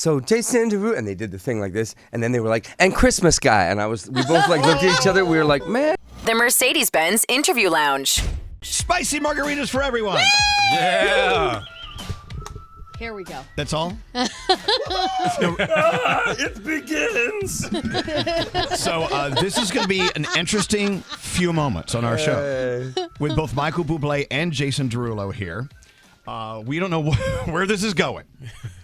so Jason Derulo, and they did the thing like this, and then they were like, and Christmas guy, and we both like looked at each other, we were like, man. The Mercedes-Benz Interview Lounge. Spicy margaritas for everyone. Yeah. Here we go. That's all? It begins. So this is going to be an interesting few moments on our show with both Michael Bublé and Jason Derulo here. We don't know where this is going.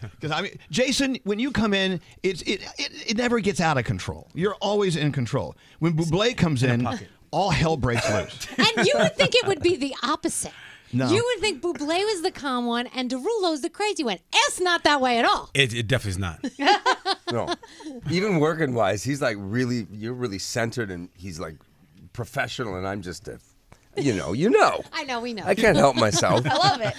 Because I mean, Jason, when you come in, it never gets out of control. You're always in control. When Bublé comes in all hell breaks loose. And you would think it would be the opposite. No. You would think Bublé was the calm one and Derulo's the crazy one. It's not that way at all. It definitely is not. No. Even working wise, he's like you're really centered, and he's like professional, and I'm just a, you know. I know, we know. I can't help myself. I love it.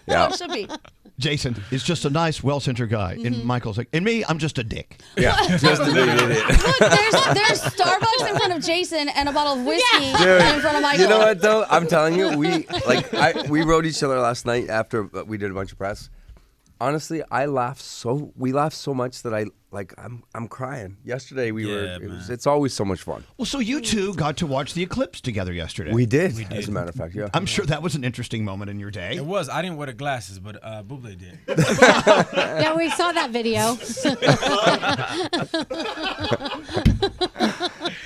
Yeah. It should be. Jason is just a nice, well-centered guy. And Michael's like, and me, I'm just a dick. Yeah, just a big idiot. Look, there's Starbucks in front of Jason and a bottle of whiskey in front of Michael. You know what though? I'm telling you, we wrote each other last night after we did a bunch of press. Honestly, we laughed so much that I'm crying. Yesterday it's always so much fun. Well, so you two got to watch the Eclipse together yesterday. We did, as a matter of fact, yeah. I'm sure that was an interesting moment in your day. It was. I didn't wear the glasses, but Bublé did. Yeah, we saw that video.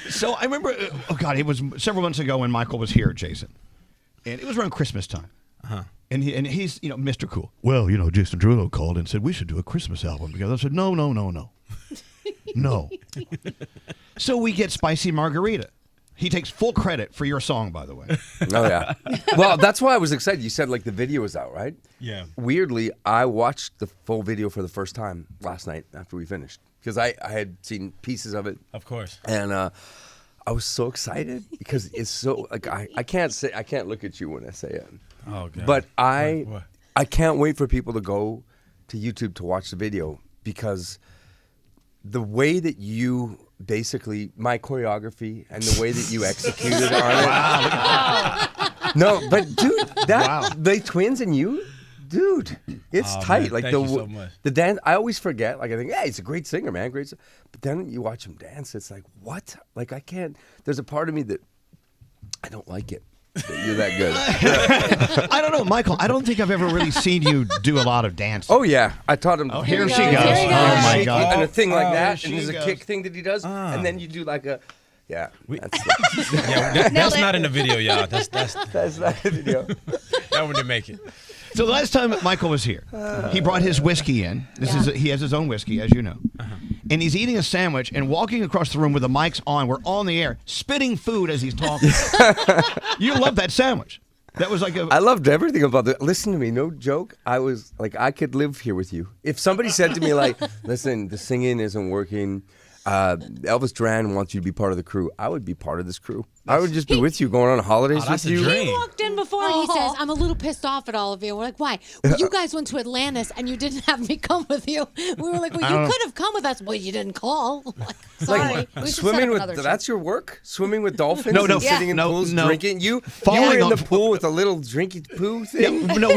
So I remember, it was several months ago when Michael was here, Jason. And it was around Christmas time. Uh-huh. And he's, Mr. Cool. Well, Jason Derulo called and said, we should do a Christmas album together. I said, no. No. So we get Spicy Margarita. He takes full credit for your song, by the way. Oh, yeah. Well, that's why I was excited. You said, the video was out, right? Yeah. Weirdly, I watched the full video for the first time last night after we finished. Because I had seen pieces of it. Of course. And I was so excited because it's so, I can't look at you when I say it. Oh, God. But What? I can't wait for people to go to YouTube to watch the video, because the way that you basically, my choreography and the way that you executed on it. No, but dude, the twins and you, dude, it's tight. Man, thank you so much. The dance, I always forget. I think, yeah, he's a great singer, man, great. But then you watch him dance, it's like, what? I can't. There's a part of me that I don't like it. You're that good. I don't know, Michael. I don't think I've ever really seen you do a lot of dancing. Oh, yeah. I taught him. Oh, here she Here goes. he goes. Oh, my God. And a thing like that. Here And there's she a goes. kick thing that he does. And then you do yeah. That's not in the video, y'all. That's That's the video. that one didn't make it. So the last time Michael was here, he brought his whiskey in. He has his own whiskey, as you know. And he's eating a sandwich and walking across the room with the mics on. We're on the air, spitting food as he's talking. You love that sandwich. That was I loved everything about it. Listen to me, no joke. I was I could live here with you. If somebody said to me listen, the singing isn't working, Elvis Duran wants you to be part of the crew, I would be part of this crew. I would just be with you, going on holidays that's with a you. dream. He walked in before and he says, I'm a little pissed off at all of you. We're like, why? Well, you guys went to Atlantis and you didn't have me come with you. We were like, well, you could have come with us. Well, you didn't call. Like, sorry. We should Swimming set up with another that's your work? Swimming with dolphins? No, and sitting in pools, drinking? You were in the pool with a little drinky poo thing? Yeah, no,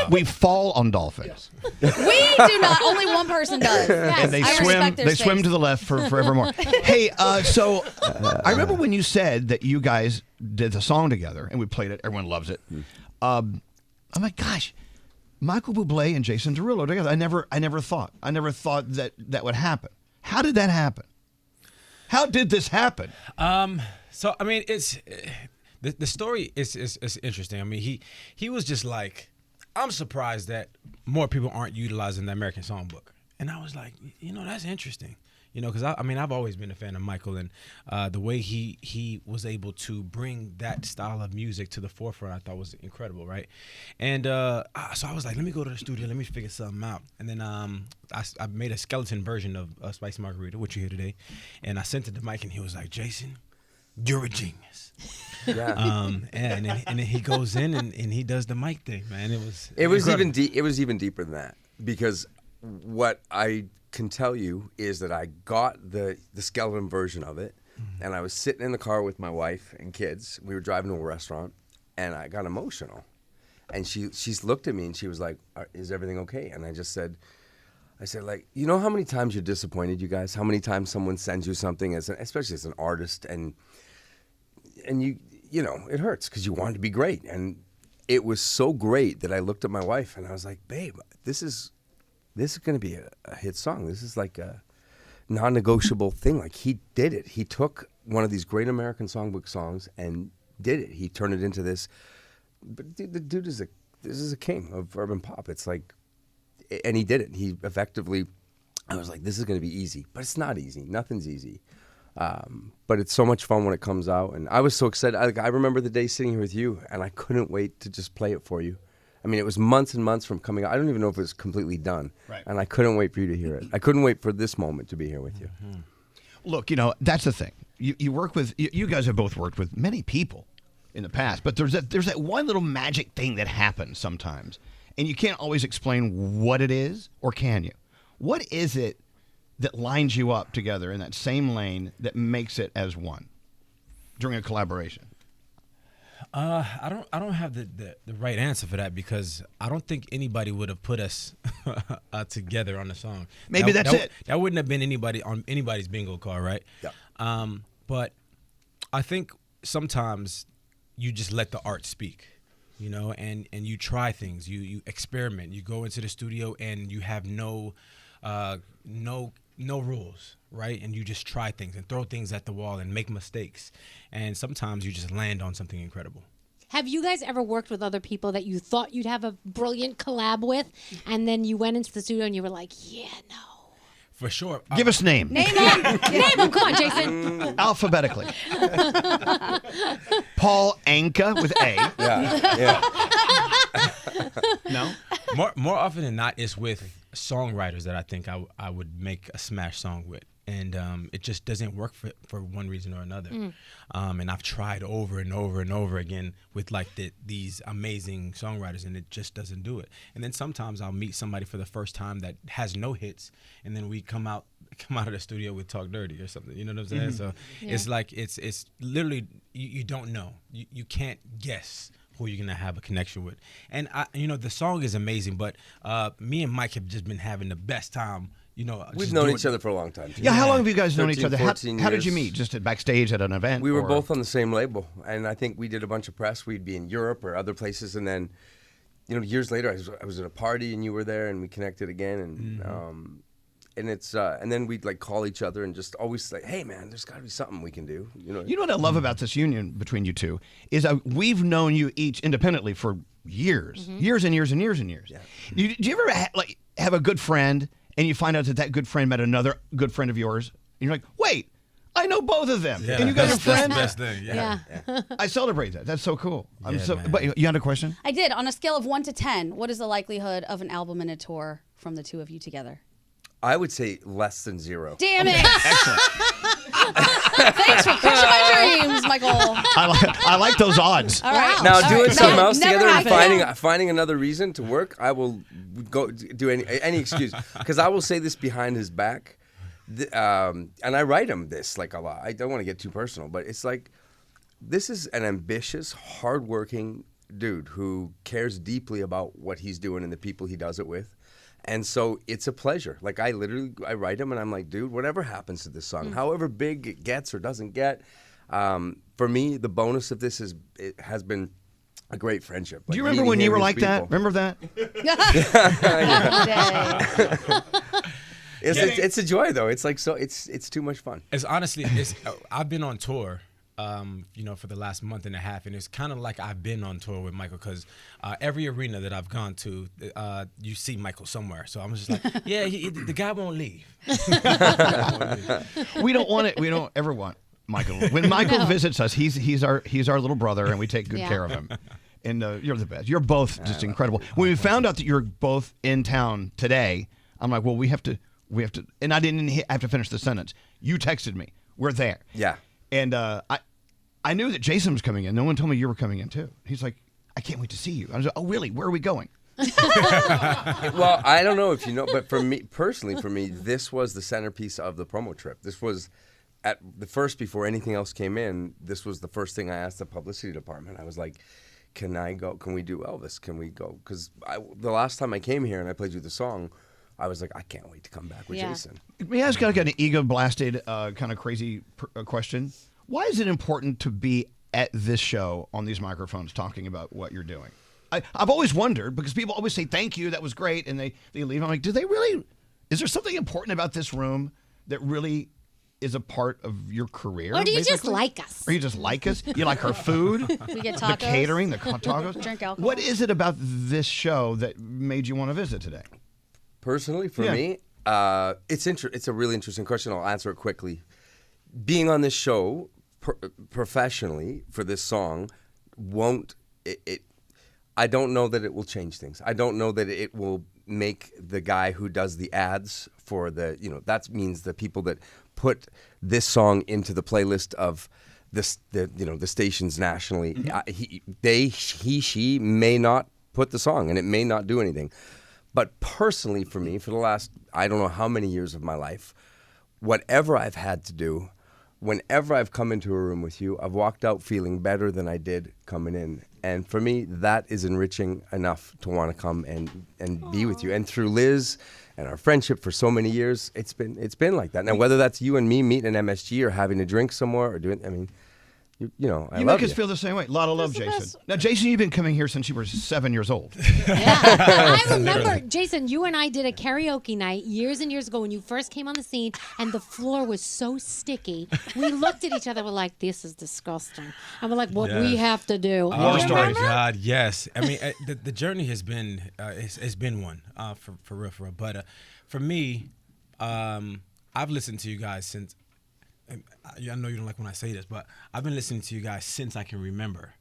we fall on dolphins. We do not. Only one person does. Yes, And they I swim. respect their They swim space. to the left for forevermore. Hey, so I remember when you said that you guys did the song together and we played it. Everyone loves it. I'm like, gosh, Michael Bublé and Jason Derulo together. I never thought that would happen. How did that happen? How did this happen? So I mean, it's the story is interesting. I mean, he was just like, I'm surprised that more people aren't utilizing the American Songbook, and I was like, that's interesting. Because I've always been a fan of Michael, and the way he was able to bring that style of music to the forefront, I thought was incredible, right? And so I was like, let me go to the studio, let me figure something out. And then I made a skeleton version of Spicy Margarita, which you hear today, and I sent it to Mike, and he was like, Jason, you're a genius. Yeah. And then he goes in and he does the mic thing, man. It was even deeper than that, because what I can tell you is that I got the skeleton version of it, and I was sitting in the car with my wife and kids. We were driving to a restaurant, and I got emotional. And she's looked at me and she was like, "Is everything okay?" And I I said, like, you know how many times you're disappointed, you guys? How many times someone sends you something, especially as an artist, and you know, it hurts because you want it to be great. And it was so great that I looked at my wife and I was like, babe, this is going to be a hit song. This is like a non-negotiable thing. Like, he did it. He took one of these great American songbook songs and did it. He turned it into this. But the dude is a king of urban pop. It's like, and he did it. He effectively, I was like, this is going to be easy. But it's not easy. Nothing's easy. But it's so much fun when it comes out. And I was so excited. I remember the day sitting here with you, and I couldn't wait to just play it for you. I mean, it was months and months from coming out. I don't even know if it was completely done. Right. And I couldn't wait for you to hear it. I couldn't wait for this moment to be here with you. Mm-hmm. Look, you know, that's the thing. You work with, you guys have both worked with many people in the past, but there's that one little magic thing that happens sometimes, and you can't always explain what it is, or can you? What is it that lines you up together in that same lane that makes it as one during a collaboration? I don't have the right answer for that, because I don't think anybody would have put us together on the song. Maybe that's it. That wouldn't have been anybody on anybody's bingo card, right? Yeah. But I think sometimes you just let the art speak, you know, and you try things, you experiment, you go into the studio and you have no rules, right? And you just try things and throw things at the wall and make mistakes. And sometimes you just land on something incredible. Have you guys ever worked with other people that you thought you'd have a brilliant collab with, and then you went into the studio and you were like, yeah, no? For sure. Give us name. Name them. Name them. Come on, Jason. Alphabetically. Paul Anka with A. Yeah. No? More often than not, it's with songwriters that I think I would make a smash song with. And it just doesn't work for one reason or another. And I've tried over and over and over again with like these amazing songwriters, and it just doesn't do it. And then sometimes I'll meet somebody for the first time that has no hits, and then we come out of the studio with Talk Dirty or something. You know what I'm saying? So it's like it's literally you don't know. You can't guess who you're gonna have a connection with. And the song is amazing, but me and Mike have just been having the best time. You know, We've known each other for a long time. Yeah, how long have you guys known each other? 14 How did you years. meet? Just at backstage at an event? We were or? both on the same label, and I think we did a bunch of press. We'd be in Europe or other places, and then, years later, I was at a party, and you were there, and we connected again, and and it's and then we'd like call each other and just always like, hey man, there's got to be something we can do. You know what I love about this union between you two is we've known you each independently for years, years and years and years and years. Yeah. Do you ever have a good friend, and you find out that good friend met another good friend of yours, and you're like, wait, I know both of them, and you guys are friends? That's the best thing. Yeah. I celebrate that. That's so cool. Man. But you had a question? I did. On a scale of 1 to 10, what is the likelihood of an album and a tour from the two of you together? I would say less than 0. Damn it! Excellent. Thanks for crushing my dreams, Michael. I like those odds. All right. Now, All doing right. something No, else never together and happened. finding another reason to work, I will go do any excuse. Because I will say this behind his back, and I write him this like a lot. I don't want to get too personal, but it's like, this is an ambitious, hardworking dude who cares deeply about what he's doing and the people he does it with. And so it's a pleasure. Like, I write him and I'm like, dude, whatever happens to this song, however big it gets or doesn't get, for me, the bonus of this has been a great friendship. Do you remember when you were like that? Remember that? It's a joy though. It's like, so it's too much fun. It's honestly, I've been on tour, for the last month and a half, and it's kind of like I've been on tour with Michael, because every arena that I've gone to, you see Michael somewhere. So I'm just like, yeah, the guy won't leave. We don't want it. We don't ever want Michael. When Michael visits us, he's our little brother, and we take good care of him. And you're the best. You're both just incredible. When we found out that you're both in town today, I'm like, well, we have to, and I didn't have to finish the sentence. You texted me. We're there. Yeah. And I knew that Jason was coming in. No one told me you were coming in too. He's like, I can't wait to see you. I was like, oh, really? Where are we going? Well, I don't know if you know, but for me, this was the centerpiece of the promo trip. This was at the first, before anything else came in, this was the first thing I asked the publicity department. I was like, can I go? Can we do Elvis? Can we go? Because the last time I came here and I played you the song, I was like, I can't wait to come back with Jason. May I ask like an ego-blasted kind of crazy question? Why is it important to be at this show on these microphones talking about what you're doing? I've always wondered, because people always say, thank you, that was great, and they leave. I'm like, do they really? Is there something important about this room that really is a part of your career? Or do you basically? just like us? Or you just like us? You like our food? We get The tacos. catering, the tacos? Drink alcohol. What is it about this show that made you want to visit today? Personally, for me, it's a really interesting question. I'll answer it quickly. Being on this show professionally for this song won't it. I don't know that it will change things. I don't know that it will make the guy who does the ads for the, that means the people that put this song into the playlist of the stations nationally. She may not put the song, and it may not do anything. But personally, for me, for the last, I don't know how many years of my life, whatever I've had to do, whenever I've come into a room with you, I've walked out feeling better than I did coming in. And for me, that is enriching enough to want to come and be with you. And through Liz and our friendship for so many years, it's been like that. Now, whether that's you and me meeting an MSG or having a drink somewhere or doing, I mean, I love you. You make us feel the same way. A lot of love, Jason. Now, Jason, you've been coming here since you were 7 years old. Yeah. I remember, Jason, you and I did a karaoke night years and years ago when you first came on the scene, and the floor was so sticky. We looked at each other, we're like, this is disgusting. And we're like, what we have to do. Oh, my God, yes. I mean, the journey has been, it's been one, for real. But for me, I've listened to you guys since, I know you don't like when I say this, but I've been listening to you guys since I can remember,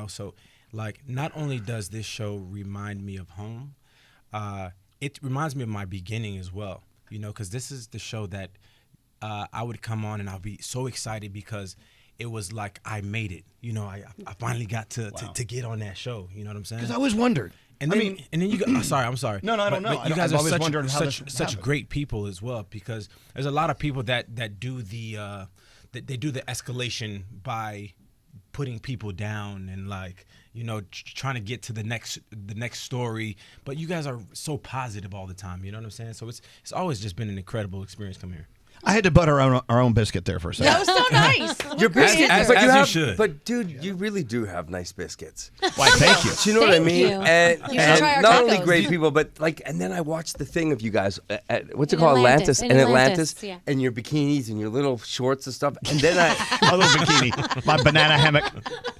so like not only does this show remind me of home, it reminds me of my beginning as well, because this is the show that I would come on and I'll be so excited because it was like I made it, I finally got to get on that show, you know what I'm saying? Because I always wondered. And then, you guys, I'm sorry. No, I don't know. You guys I've are always wondered how this such happened. great people as well, because there's a lot of people that do the they do the escalation by putting people down and trying to get to the next story. But you guys are so positive all the time. You know what I'm saying? So it's always just been an incredible experience coming here. I had to butter our own biscuit there for a second. That was so nice. Your biscuits, As but you should. But dude, you really do have nice biscuits. Why, thank you. Do you know what I Thank mean? you. And You should try our not only tacos. great people, but and then I watched the thing of you guys at what's it In called, Atlantis. in In Atlantis, Atlantis, yeah. and your bikinis and your little shorts and stuff, and then My little bikini, my banana hammock.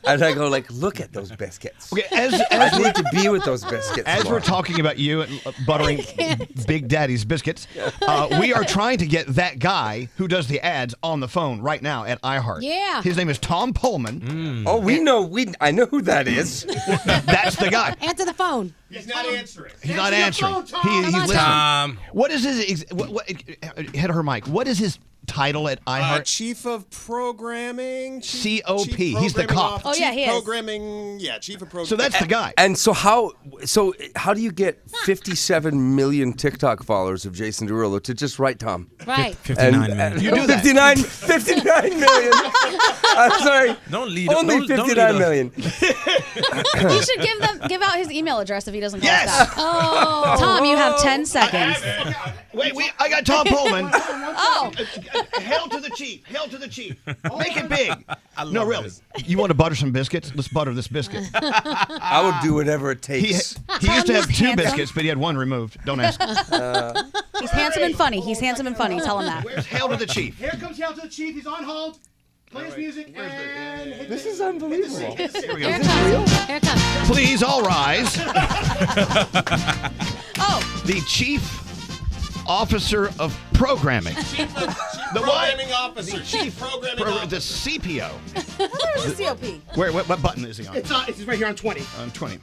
I go look at those biscuits. Okay, I need to be with those biscuits. As more. we're talking about you and buttering Big Daddy's biscuits, we are trying to get that guy who does the ads on the phone right now at iHeart. Yeah. His name is Tom Pullman. Oh, I know who that is. That's the guy. Answer the phone. He's not answering. He's not answering. He's listening. What is his? Hit her mic. What is his title at iHeart? Chief of Programming. COP. Chief He's the cop. Oh, yeah, he is. Programming. Yeah, Chief of Programming. So that's the guy. And so how do you get 57 million TikTok followers of Jason Derulo to just write Tom? Right. 59 minutes. You do that. 59 million. I'm sorry. Don't lead. Only don't 59 million. You should give out his email address if he doesn't call Yes. us back. Oh. Tom, you have 10 seconds. Wait, I got Tom Pullman. Oh. Hail to the chief. Hail to the chief. Make it big. I love No, really. this. You want to butter some biscuits? Let's butter this biscuit. I would do whatever it He takes. used to have two handsome. biscuits, but he had one removed. Don't ask. He's handsome and funny. He's handsome and funny. Tell him that. Where's Hail to the chief? Here comes Hail to the Chief. He's on hold. Play his music and hit This is unbelievable. Here we Here go. it comes. Here it comes. Please all rise. Oh, The chief officer of programming. The Programming what? Officer. The chief Programming the Officer. CPO. there's a COP. Where? What button is he on? It's right here on 20. On 20.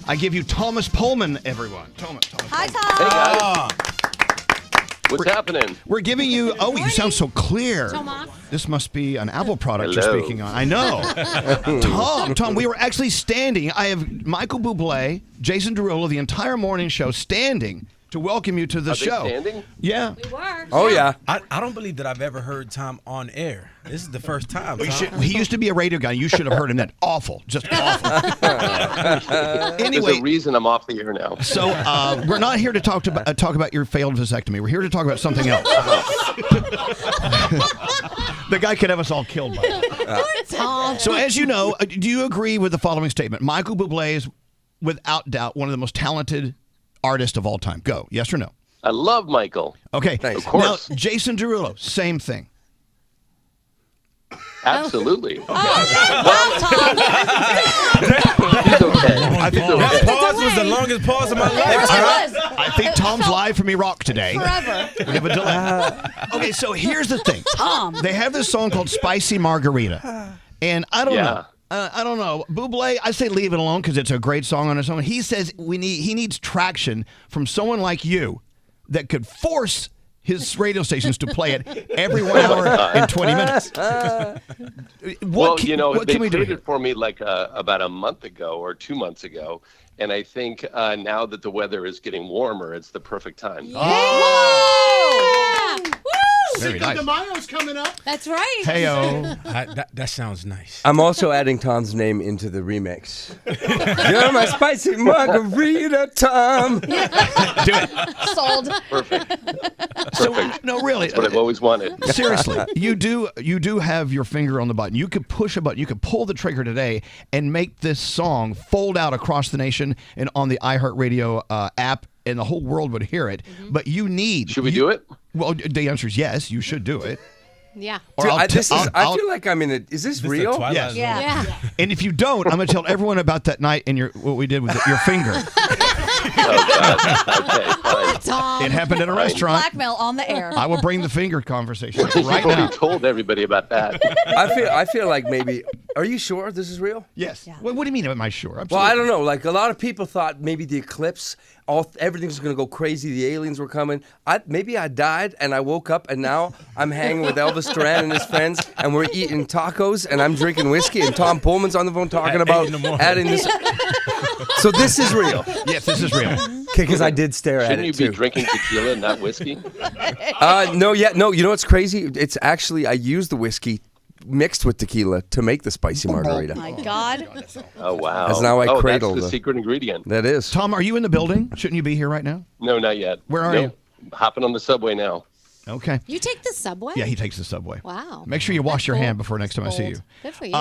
I give you Thomas Pullman, everyone. Thomas Hi, Pullman. Tom. What's happening? We're giving you. Oh, you sound so clear. Thomas. This must be an Apple product Hello. you're speaking on. I know. Tom, we were actually standing. I have Michael Bublé, Jason Derulo, the entire morning show standing to welcome you to the Are show. they standing? Yeah. We were. Oh yeah. I don't believe that I've ever heard Tom on air. This is the first time. Tom. He used to be a radio guy. You should have heard him then. Awful. Just awful. There's Anyway, a reason I'm off the air now. so we're not here to talk about your failed vasectomy. We're here to talk about something else. The guy could have us all killed by it. Tom. So as you know, do you agree with the following statement? Michael Bublé is, without doubt, one of the most talented artists of all time. Go. Yes or no? I love Michael. Okay. Of course. Now, Jason Derulo, same thing. Absolutely. Wow, Tom. He's okay. I think, That pause was the longest pause of my life. It Tom. was. I think Tom's live from Iraq today. Forever. We have a delay. Okay, so here's the thing. Tom. They have this song called Spicy Margarita. And I don't know. I don't know. Bublé, I say leave it alone because it's a great song on its own. He says he needs traction from someone like you that could force his radio stations to play it every 1 hour and 20 minutes. Well, they played it for me like about a month ago or 2 months ago. And I think now that the weather is getting warmer, it's the perfect time. Oh. Very Cinco nice. de Mayo's coming up. That's right. Heyo. That sounds nice. I'm also adding Tom's name into the remix. You're my spicy margarita, Tom. Do it. Sold. Perfect. So, no, really. That's what I've always wanted. Seriously, you do have your finger on the button. You could push a button. You could pull the trigger today and make this song fold out across the nation and on the iHeartRadio app, and the whole world would hear it. But you need. Should we do it? Well, the answer is yes. You should do it. Yeah. Or Dude, I'll I t- feel I'll- like I'm in a. Is this This real? the Twilight Yes. Zone. Yeah. And if you don't, I'm going to tell everyone about that night and what we did with your finger. Oh, God. Okay, fine. Tom. It happened at a restaurant. Blackmail on the air. I will bring the finger conversation You've right already now. told everybody about that. I feel like maybe. Are you sure this is real? Yes. What do you mean? Am I sure? Well, Absolutely. I don't know. Like a lot of people thought maybe the eclipse, everything's going to go crazy. The aliens were coming. Maybe I died and I woke up and now I'm hanging with Elvis Duran and his friends and we're eating tacos and I'm drinking whiskey and Tom Pullman's on the phone talking about adding this. So this is real. Yes, this is real. Okay, because I did stare at Shouldn't it you too. be drinking tequila, not whiskey? No. You know what's crazy? It's actually I used the whiskey mixed with tequila to make the spicy margarita. Oh my God. Oh, wow. That's how I cradle that's the the- secret ingredient. That is. Tom, are you in the building? Shouldn't you be here right now? No, not yet. Where are you? Hopping on the subway now. Okay. You take the subway? Yeah, he takes the subway. Wow. Make sure you wash your cool. hand before next time I see you. Good for you.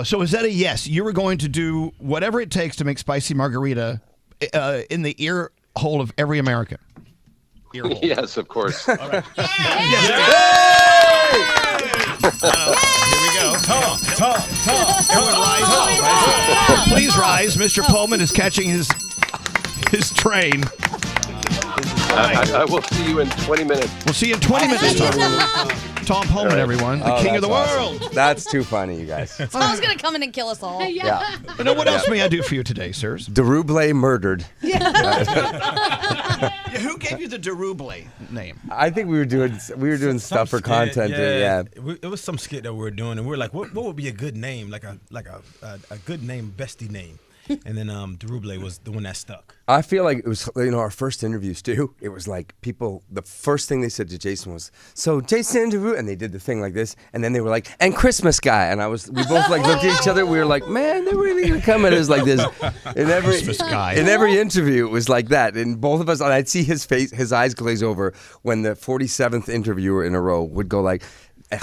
So is that a yes? You were going to do whatever it takes to make spicy margarita in the ear hole of every American. Ear hole. Yes, of course. Here we go. Tom. Everyone rise. Please rise. Mr. Pullman is catching his train. I will see you in 20 minutes. We'll see you in 20 minutes. Tom Pullman, everyone, the king of the world. That's too funny, you guys. Tom's going to come in and kill us all. Yeah. You know what else may I do for you today, sirs? Derulo murdered. Who gave you the Derulo name? I think we were doing stuff for skit, content. Yeah. It was some skit that we were doing, and we were like, what would be a good name, like a good name, bestie name? And then Derulo was the one that stuck. I feel like it was, our first interviews too. It was like people, the first thing they said to Jason was, "So Jason Derulo," and they did the thing like this, and then they were like, "And Christmas guy," and we both like looked at each other. We were like, "Man, they're really gonna come at us like this." In Christmas guy. In every interview, it was like that, and both of us, and I'd see his face, his eyes glaze over when the 47th interviewer in a row would go like,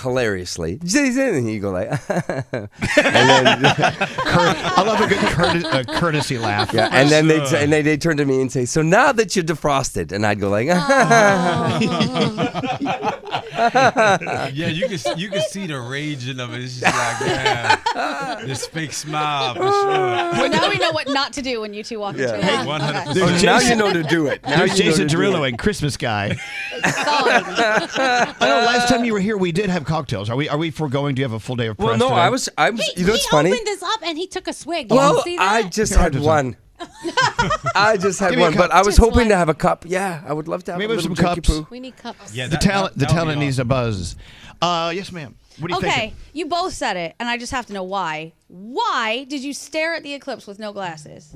hilariously, Jason, and he'd go like, and then I love a good courtesy laugh. yeah, and then they'd turn to me and say, "So now that you're defrosted," and I'd go like, Yeah, you can see the raging of it. It's just like, yeah, this fake smile for sure. Well, now we know what not to do when you two walk into it. Hey, 100%. There's now Jason- you know to do it. Now There's you know Jason to do Derulo it. and Christmas guy. Solid. I know last time you were here, we did have cocktails. Are we foregoing? Do you have a full day of press Well, no, today? I was. You know what's funny? He opened this up and he took a swig. You Well, see that? I just Here, had I'll do one. I just had Give me a one, cup. but I was Just hoping one. to have a cup. Yeah, I would love to have Maybe a some little drinky cups. poo. We need cups. Yeah, the talent needs a buzz. Yes, ma'am. What are you Okay, thinking? you both said it, and I just have to know why. Why did you stare at the eclipse with no glasses?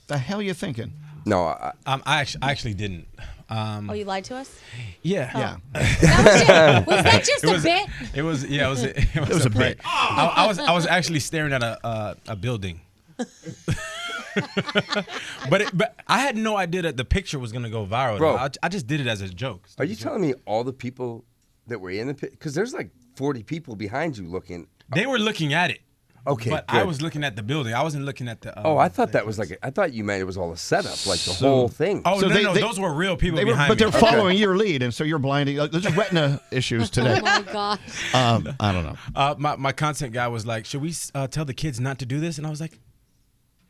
The hell you thinking? No, I actually didn't. Oh, you lied to us? Yeah. Yeah. Was that just a bit? It was. Yeah. It was a bit. I was actually staring at a building. but I had no idea that the picture was gonna go viral. Bro. I just did it as a joke. Are you telling me all the people that were in the pit? Because there's like 40 people behind you looking. They were looking at it. Okay, But good. I was looking at the building. I wasn't looking at the. I thought that was like. I thought you meant it was all a setup, like the whole thing. Oh So no, those were real people behind but me. they're following your lead, and so you're blinding. There's retina issues today. Oh my gosh. I don't know. My content guy was like, "Should we tell the kids not to do this?" And I was like,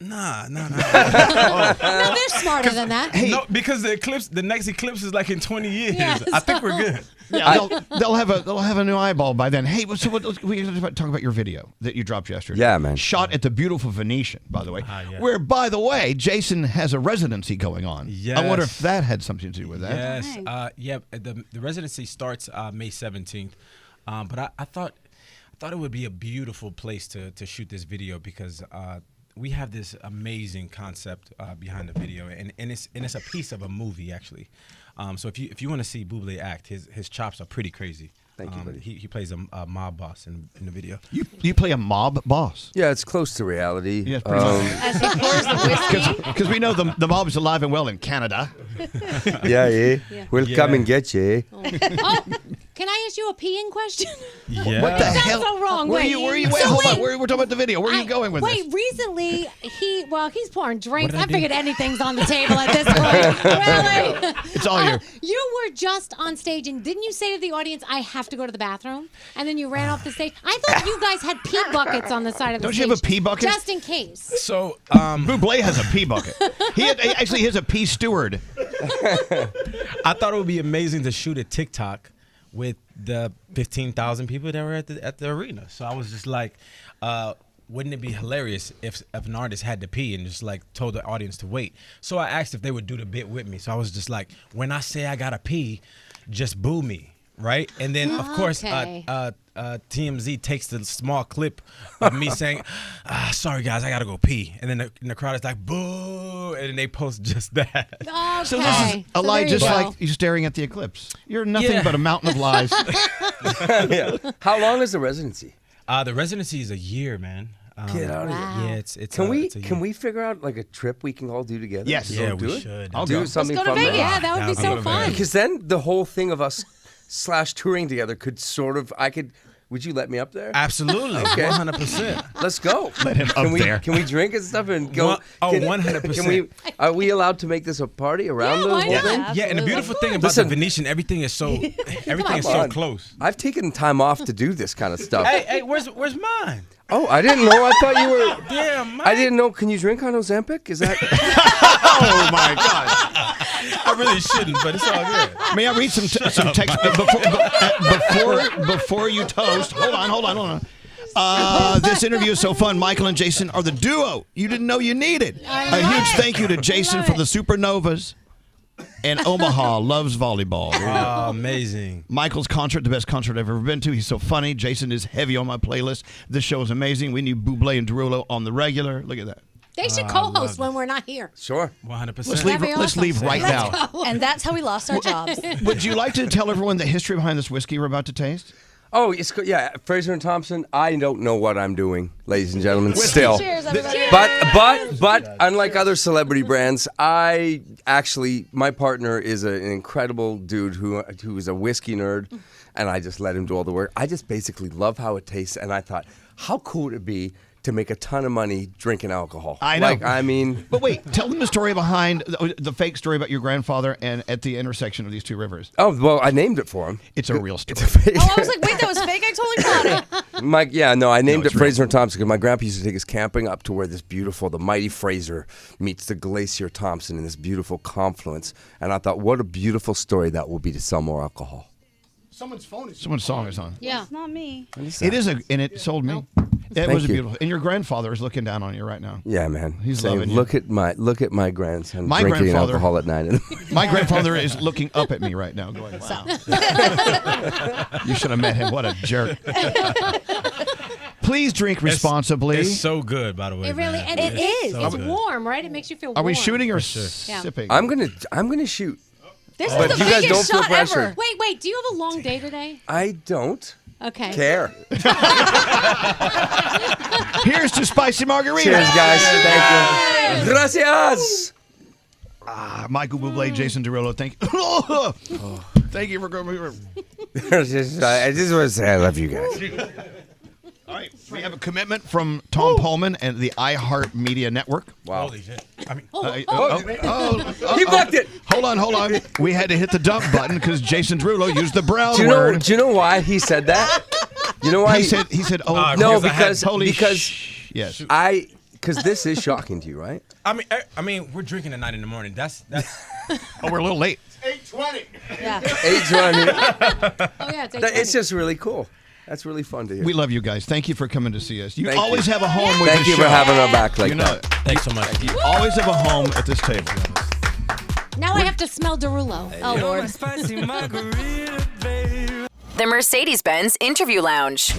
Nah. No, they're smarter than that. No, because the next eclipse is like in 20 years. Yeah, I think we're good. Yeah, they'll have a new eyeball by then. Hey, so we talk about your video that you dropped yesterday. Yeah, man. Shot at the beautiful Venetian, by the way. Yeah. Where, by the way, Jason has a residency going on. Yes. I wonder if that had something to do with that. Yes. The residency starts May 17th. But I thought it would be a beautiful place to shoot this video because we have this amazing concept behind the video, and it's a piece of a movie actually. So if you want to see Bublé act, his chops are pretty crazy. Thank you, buddy. He plays a mob boss in the video. You play a mob boss. Yeah, it's close to reality. Yeah, it's pretty much. As he pours the whiskey. Because we know the mob is alive and well in Canada. Yeah. We'll come and get you. Oh, can I ask you a peeing question? Yeah. What the Sounds hell? so wrong. Where are Wait. you? Wait, So hold wait. on. We're talking about the video. Where are you going with this? Recently, he's pouring drinks. What did I I do? figured anything's on the table at this point. Really? It's all you. You were just on stage, and didn't you say to the audience, I have to go to the bathroom? And then you ran off the stage. I thought you guys had pee buckets on the side of the Don't stage. you have a pee bucket? Just in case. So Bublé has a pee bucket. He has a pee steward. I thought it would be amazing to shoot a TikTok with the 15,000 people that were at the arena. So I was just like, wouldn't it be hilarious if an artist had to pee and just like told the audience to wait? So I asked if they would do the bit with me. So I was just like, when I say I gotta pee, just boo me, right? And then of course, Okay. TMZ takes the small clip of me saying, sorry guys, I gotta go pee. And then the crowd is like, boo, and then they post just that. Okay. So this is a lie there you just go. like you staring at the eclipse. You're nothing Yeah. but a mountain of lies. Yeah. How long is the residency? The residency is a year, man. Get out of here. Wow. Yeah, it's Can a we year. figure out like a trip we can all do together? Yes. Yeah, do we it? should. I'll Do go. something Let's go to fun. Vegas. Yeah, that would be so fun. Because then the whole thing of us / touring together could sort of. Would you let me up there? Absolutely, Okay. 100%. Let's go. Let him can up we, there. Can we drink and stuff and go? 100%. Can we? Are we allowed to make this a party around Yeah, the why whole not? thing? Yeah, and the beautiful thing about Listen. the Venetian, everything is so Come so on. close. I've taken time off to do this kind of stuff. Hey, where's mine? Oh, I didn't know. I thought you were. Yeah, mine. I didn't know. Can you drink on Ozempic? Is that? Oh my God! I really shouldn't, but it's all good. May I read some text before you toast? Hold on. This interview is so fun. Michael and Jason are the duo you didn't know you needed. A huge thank you to Jason for the Supernovas. And Omaha loves volleyball. Oh, amazing. Michael's concert, the best concert I've ever been to. He's so funny. Jason is heavy on my playlist. This show is amazing. We need Bublé and Derulo on the regular. Look at that. They should co-host when we're not here. Sure. 100%. Let's That'd be leave. Let's awesome. leave right now. And that's how we lost our jobs. Would you like to tell everyone the history behind this whiskey we're about to taste? Oh, yeah. Fraser and Thompson. I don't know what I'm doing, ladies and gentlemen. Still. Cheers, everybody. But unlike other celebrity brands, my partner is an incredible dude who is a whiskey nerd, and I just let him do all the work. I just basically love how it tastes, and I thought, how cool would it be to make a ton of money drinking alcohol? I know. But wait, tell them the story behind the fake story about your grandfather and at the intersection of these two rivers. Oh, well, I named it for him. It's a real story. Oh, I was like, wait, that was fake? I totally caught it. I named it it's Fraser and Thompson because my grandpa used to take us camping up to where the mighty Fraser meets the glacier Thompson in this beautiful confluence. And I thought, what a beautiful story that will be to sell more alcohol. Someone's phone is. Someone's song is on. Yeah. It's not me. It is and it sold me. It Thank was you. beautiful. And your grandfather is looking down on you right now. Yeah, man. He's saying, loving you. look at my grandson My drinking grandfather- alcohol at night. My grandfather is looking up at me right now, going, "Wow, you should have met him. What a jerk." Please drink responsibly. It's so good, by the way. It really man. and it is. so It's good. warm, right? It makes you feel warm. Are we shooting or sure. sipping? I'm gonna shoot. This But is the you guys biggest don't feel shot pressured. ever. Wait. Do you have a long day today? I don't Okay. care. Here's to spicy margarita. Cheers, guys. Thank you. Gracias. Michael Bublé, Jason Derulo, thank you. Thank you for coming here. I just want to say I love you guys. All right, we have a commitment from Tom Pullman and the iHeartMedia Network. Wow. Holy shit. I mean, He blocked it. Hold on. We had to hit the dump button because Jason Derulo used the brown Do word. you know why he said that? You know why He said, oh, no, because I had- because yes. because this is shocking to you, right? I mean, we're drinking at 9 in the morning. That's. Oh, we're a little late. 8:20. Yeah. 8:20. Oh yeah, It's just really cool. That's really fun to hear. We love you guys. Thank you for coming to see us. You Thank always you. have a home with Thank the you show. for having our back like You know, that. Thanks so much. you always have a home at this table. Now I have to smell Derulo. Oh, Lord. The Mercedes-Benz Interview Lounge.